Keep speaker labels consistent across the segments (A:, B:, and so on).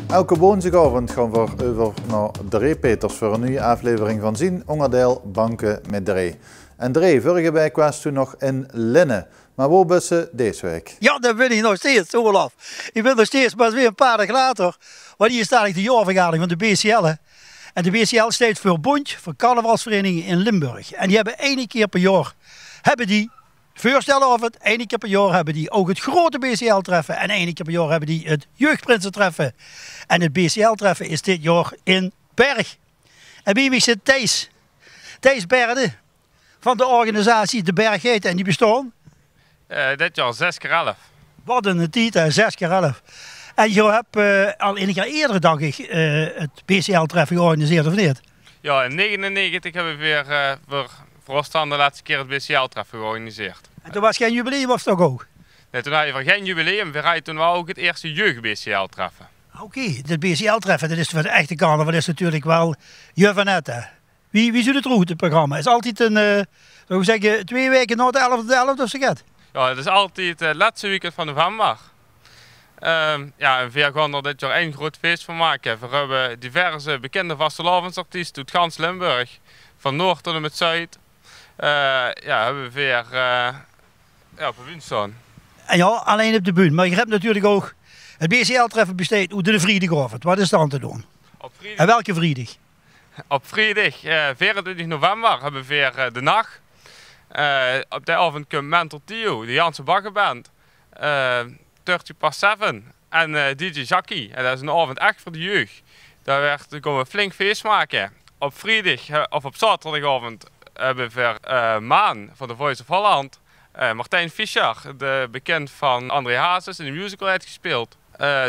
A: Elke woensdagavond gaan we over naar Dree Peters voor een nieuwe aflevering van zijn onderdeel Banken met Dree. En Dree, vorige week was toen nog in Linnen. Maar waar ben je deze week?
B: Ja, dat ben ik nog steeds, Olaf. Ik ben nog steeds, maar weer een paar dagen later. Want hier staat de jaarvergadering van de BCL. En de BCL staat voor Bond voor Carnavalsverenigingen in Limburg. En die hebben 1 keer per jaar, voorstelavond, 1 keer per jaar hebben die ook het grote BCL-treffen. En 1 keer per jaar hebben die het jeugdprinsentreffen. En het BCL-treffen is dit jaar in Berg. En bij mij zit Thijs Berde van de organisatie De Berg heet. En die bestaan?
C: Dit jaar 6x11.
B: Wat een titel, 6x11. En je hebt al 1 keer eerder, dacht ik, het BCL-treffen georganiseerd, of niet?
C: Ja, in 1999 hebben we weer voorstaande de laatste keer het BCL-treffen georganiseerd.
B: En toen was geen jubileum, of toch ook?
C: Nee, toen had je geen jubileum, we hadden toen wel ook het eerste jeugd-BCL-treffen.
B: Oké, het BCL-treffen, dat is voor de echte carnaval, is natuurlijk wel je van net, hè? Wie doet het route, het programma? Het is altijd een, zou ik zeggen, 2 weken na de 11e of zo gaat?
C: Ja, het is altijd het laatste weekend van november. Ja, en we gaan er dit jaar 1 groot feest van maken. We hebben diverse bekende vastelavondsartiesten uit gans Limburg. Van Noord tot en met Zuid. Ja, hebben we weer op de bühne staan. En
B: ja, alleen op de bühne. Maar je hebt natuurlijk ook het BCL-treffen besteed hoe de vrijdagavond. Wat is er aan te doen?
C: Op vrijdag,
B: en welke vrijdag?
C: Op vrijdag, 24 november, hebben we weer de nacht. Op die avond komt Mentor Tio, de Janse Bakkenband. 7 en DJ Jackie. En dat is een avond echt voor de jeugd. Daar komen we flink feest maken. Op vrijdag of op zaterdagavond hebben we Maan van de Voice of Holland. Martijn Fischer, bekend van André Hazes in de musical uitgespeeld.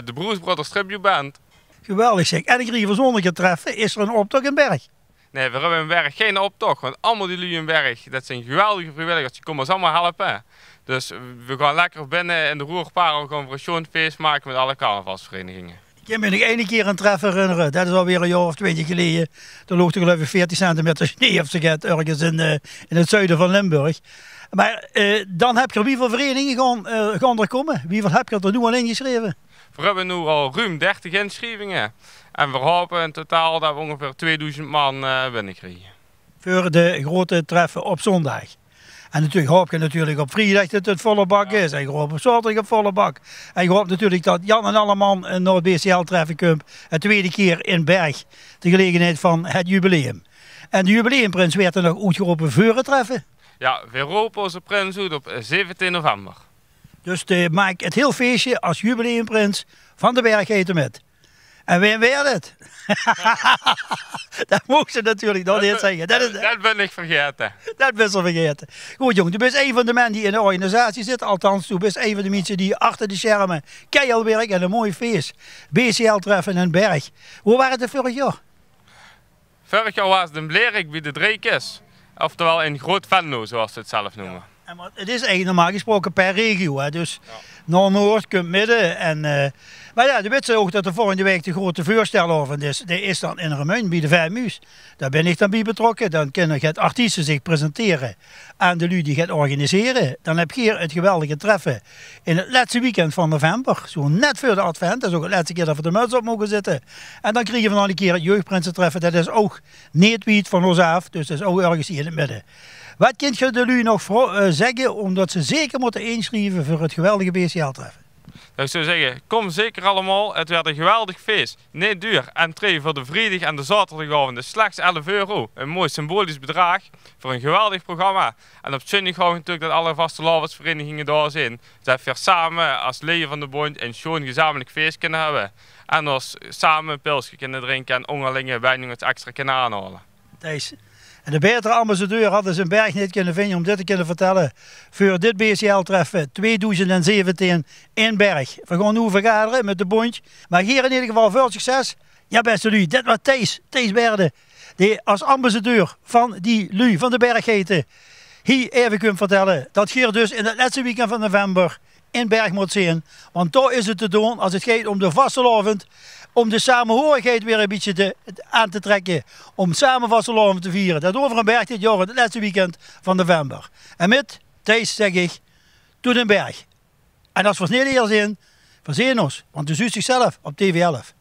C: De Bruce Brothers Tribute Band.
B: Geweldig zeg. En ik voor zondag treffen, is er een optocht in Berg?
C: Nee, we hebben in Berg geen optocht. Want allemaal die lui in Berg, dat zijn geweldige vrijwilligers. Die komen ons allemaal helpen. Dus we gaan lekker binnen in de Roerparel gaan we een schoon feest maken met alle carnavalsverenigingen.
B: Ik kan me nog 1 keer een treffen herinneren. Dat is alweer een jaar of 20 geleden. Toen loog er geloof ik 40 centimeter sneeuw of zo gaat ergens in het zuiden van Limburg. Maar dan heb je hoeveel verenigingen gaan er komen? Hoeveel heb je er nu al ingeschreven?
C: We hebben nu al ruim 30 inschrijvingen. En we hopen in totaal dat we ongeveer 2000 man binnenkrijgen.
B: Voor de grote treffen op zondag. En natuurlijk hoop je natuurlijk op vrijdag dat het volle bak is. En je hoopt op zaterdag op volle bak. En je hoopt natuurlijk dat Jan en Alleman naar het BCL-treffen komt. Het 2e keer in Berg. De gelegenheid van het jubileum. En de jubileumprins werd er nog uitgeroepen voor het treffen.
C: Ja, we roepen onze prins uit op 17 november.
B: Dus maak het heel feestje als jubileumprins van de Berg heten met. En wie werd het? Dat mocht ze natuurlijk nog niet zeggen.
C: Dat ben ik vergeten.
B: Dat ben ze vergeten. Goed jongen, je bent een van de mensen die in de organisatie zit. Althans, je bent een van de mensen die achter de schermen keihard werken en een mooi feest. BCL-treffen in Berg. Hoe waren het vorig jaar?
C: Vorig jaar was het een Blerik bij de Dreekis. Oftewel een groot Venlo, zoals ze het zelf noemen.
B: Ja. Het is eigenlijk normaal gesproken per regio. Hè? Dus naar Noord, komt midden. Maar ja, de weet ook dat de volgende week de grote voorstelavond is. Die is dan in Remuin bij de Vijfmuis. Daar ben ik dan bij betrokken. Dan kunnen het artiesten zich presenteren aan de lui die gaat organiseren. Dan heb je hier het geweldige treffen in het laatste weekend van november. Zo net voor de advent. Dat is ook het laatste keer dat we de muts op mogen zitten. En dan krijgen we nog een keer het jeugdprinsentreffen. Dat is ook niet wiet van ons af. Dus dat is ook ergens hier in het midden. Wat kunt je de lui nog zeggen, omdat ze zeker moeten inschrijven voor het geweldige BCL-treffen?
C: Ik zou zeggen, kom zeker allemaal. Het werd een geweldig feest. Niet duur. Entree voor de vrijdag en de zaterdagavond is slechts €11. Een mooi symbolisch bedrag voor een geweldig programma. En op zondag houden we natuurlijk dat alle vastelavondsverenigingen daar zijn. Dat we samen als leden van de bond een schoon gezamenlijk feest kunnen hebben. En ons samen een pilsje kunnen drinken en onderlinge bijna iets extra kunnen aanhalen.
B: Thijs. En de betere ambassadeur hadden ze een Berg niet kunnen vinden om dit te kunnen vertellen voor dit BCL-treffen 2017 in Berg. We gaan nu vergaderen met de bond. Maar hier in ieder geval veel succes. Ja beste lui, dit was Thijs Berde, die als ambassadeur van die lui van de Berg heette. Hier even kunt vertellen dat hier dus in het laatste weekend van november in Berg moet zijn. Want daar is het te doen als het gaat om de vastelavond. Om de samenhorigheid weer een beetje aan te trekken. Om samen vastelavond te vieren. Dat over een Berg dit jaar, het laatste weekend van november. En met Thijs zeg ik, tot een Berg. En als we het niet eerder zien, verzin ons. Want de ziet zichzelf op TV11.